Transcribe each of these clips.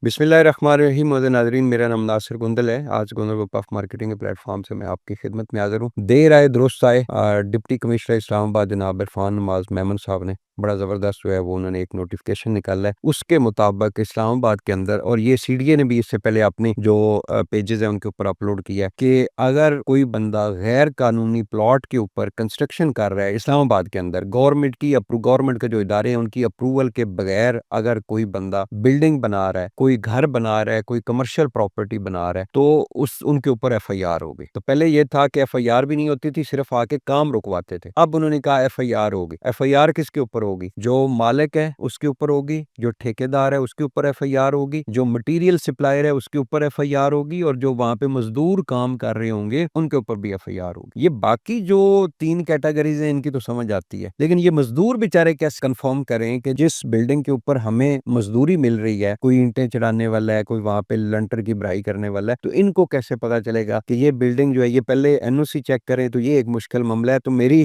बिस्मिल्लाहिर्रहमानिर्रहीम। मोज़े नाज़रीन, मेरा नाम नासिर गुंदल है। आज गुंदल ग्रुप ऑफ मार्केटिंग के प्लेटफॉर्म से मैं आपकी खिदमत में हाज़िर हूँ। देर आए दुरुस्त आए। डिप्टी कमिश्नर इस्लामाबाद जनाब इरफान नमाज मेमन साहब ने बड़ा ज़बरदस्त जो है वो उन्होंने एक नोटिफिकेशन निकाला है। उसके मुताबिक इस्लामाबाद के अंदर, और ये सीडीए ने भी इससे पहले अपनी जो पेजेस हैं उनके ऊपर अपलोड किया है कि अगर कोई बंदा गैर कानूनी प्लॉट के ऊपर कंस्ट्रक्शन कर रहा है इस्लामाबाद के अंदर, गवर्नमेंट के जो इदारे हैं उनकी अप्रूवल के बगैर अगर कोई बंदा बिल्डिंग बना रहा है, कोई घर बना रहा है, कोई कमर्शियल प्रॉपर्टी बना रहा है, तो उस उनके ऊपर एफआईआर होगी। तो पहले ये था कि एफआईआर भी नहीं होती थी, सिर्फ आके काम रुकवाते थे। अब उन्होंने कहा एफआईआर होगी। एफआईआर किसके ऊपर होगी? जो मालिक है उसके ऊपर होगी, जो ठेकेदार है उसके ऊपर एफआईआर होगी, जो मटेरियल सप्लायर है उसके ऊपर एफआईआर होगी, और जो वहां पे मजदूर काम कर रहे होंगे उनके ऊपर भी एफआईआर होगी। ये बाकी जो 3 कैटेगरीज हैं इनकी तो समझ आती है, लेकिन ये मजदूर बेचारे कैसे कंफर्म करें कि जिस बिल्डिंग के ऊपर हमें मजदूरी मिल रही है, कोई ईंटें चढ़ाने वाला है, कोई वहां पे लंटर की भराई करने वाला है, तो इनको कैसे पता चलेगा कि ये बिल्डिंग जो है, ये पहले एनओसी चेक करें। तो ये एक मुश्किल मामला है। तो मेरी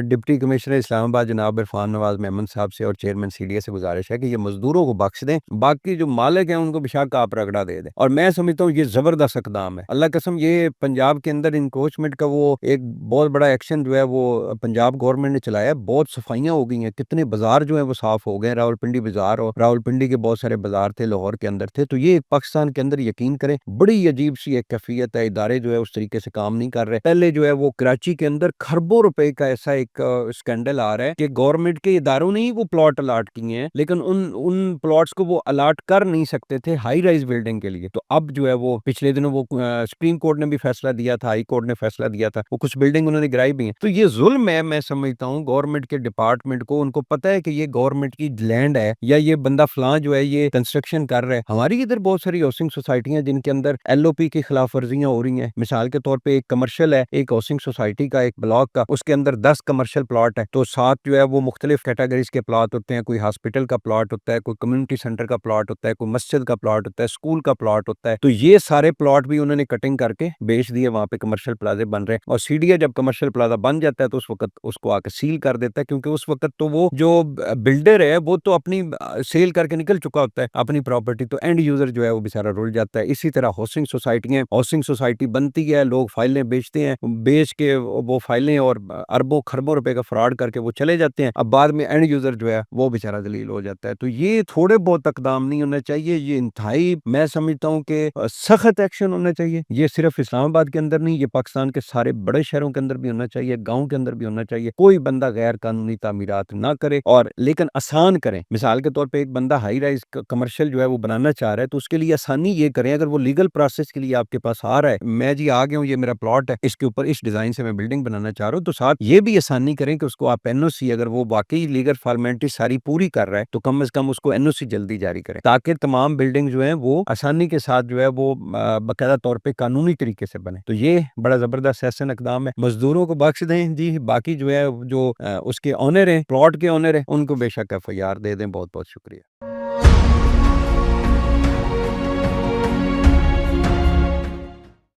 डिप्टी कमिश्नर इस्लामाबाद जनाब इरफान नवाज मेमन साहब से और चेयरमैन सीडीए से गुजारिश है कि ये मजदूरों को बख्श दें, बाकी जो मालिक हैं उनको बेशक आप रगड़ा दे दें। और मैं समझता हूँ ये जबरदस्त इकदाम है। अल्लाह कसम, ये पंजाब के अंदर इंक्रोचमेंट का वो एक बहुत बड़ा एक्शन जो है वो पंजाब गवर्नमेंट ने चलाया है। बहुत सफाइयां हो गई हैं, कितने बाजार जो है वो साफ हो गए। रावलपिंडी बाजार, और रावलपिंडी के बहुत सारे बाजार थे, लाहौर के अंदर थे। तो ये पाकिस्तान के अंदर यकीन करें बड़ी अजीब सी एक कैफियत है। इदारे जो है उस तरीके से काम नहीं कर रहे। पहले जो है वो कराची के अंदर खरबों रुपए का ऐसा एक स्कैंडल आ रहा है कि गवर्नमेंट के इदारों ने ही वो प्लॉट अलाट किए हैं, लेकिन उन उन प्लॉट्स को वो अलाट कर नहीं सकते थे हाई राइज बिल्डिंग के लिए। तो अब जो है वो पिछले दिनों वो सुप्रीम कोर्ट ने भी फैसला दिया था, हाई कोर्ट ने फैसला दिया था, वो कुछ बिल्डिंग उन्होंने गिराई भी है। तो ये जुल्म है, मैं समझता हूँ गवर्नमेंट के डिपार्टमेंट को। उनको पता है कि ये गवर्नमेंट की लैंड है, या ये बंदा फलां जो है ये कंस्ट्रक्शन कर रहा है। हमारी इधर बहुत सारी हाउसिंग सोसाइटियां जिनके अंदर एलओपी की खिलाफ वर्जियां हो रही हैं। मिसाल के तौर पे एक कमर्शियल है, एक हाउसिंग सोसाइटी का एक ब्लॉक का, उसके अंदर 10 कमर्शियल प्लॉट है। तो 7 जो है वो मुख्तलिफ कैटेगरीज के प्लॉट होते हैं। कोई हॉस्पिटल का प्लॉट होता है, कोई कम्युनिटी सेंटर का प्लॉट होता है, कोई मस्जिद का प्लॉट होता है, स्कूल का प्लॉट होता है। तो ये सारे प्लॉट भी उन्होंने कटिंग करके बेच दिए, वहां पे कमर्शियल प्लाजे बन रहे हैं। और सीडीए जब कमर्शियल प्लाजा बन जाता है तो उस वक्त उसको आके सील कर देता है, क्योंकि उस वक्त तो वो जो बिल्डर है वो तो अपनी सेल करके निकल चुका होता है अपनी प्रॉपर्टी। तो एंड यूजर जो है वो बेचारा रुल जाता है। इसी तरह हाउसिंग सोसाइटी बनती है, लोग फाइलें बेचते हैं, बेच के वो फाइलें और अरबों खरबों रुपए का फ्रॉड करके वो चले जाते हैं। अब बाद में एंड यूजर जो है वो बेचारा जलील हो जाता है। तो ये थोड़े बहुत इकदाम नहीं होना चाहिए, ये इंतहाई मैं समझता हूँ कि सख्त एक्शन होना चाहिए। ये सिर्फ इस्लामाबाद के अंदर नहीं, ये पाकिस्तान के सारे बड़े शहरों के अंदर भी होना चाहिए, गाँव के अंदर भी होना चाहिए। कोई बंदा गैर कानूनी तामीरात ना करे, और लेकिन आसान करें। मिसाल के तौर पर एक बंदा हाई राइज कमर्शियल जो है वो बनाना चाह रहा है, तो उसके लिए आसानी ये करें, अगर वो लीगल प्रोसेस के लिए आपके पास आ रहा है, मैं जी आ गया हूँ, ये मेरा प्लॉट है, इसके ऊपर इस डिजाइन से मैं बिल्डिंग बनाना चाह रहा हूँ, तो साथ ये भी आसानी करें कि उसको आप एनओसी, अगर वो वाकई लीगल फॉर्मेलिटी सारी पूरी कर रहा है, तो कम से कम उसको एनओसी जल्दी जारी करें, ताकि तमाम बिल्डिंग जो है वो आसानी के साथ जो है वो बाकायदा तौर पर कानूनी तरीके से बने। तो ये बड़ा जबरदस्त एहसन इकदाम है। मजदूरों को बख्श दें जी, बाकी जो है जो उसके ऑनर है, प्लॉट के ऑनर है, उनको बेशक एफआईआर दे दें। बहुत बहुत शुक्रिया।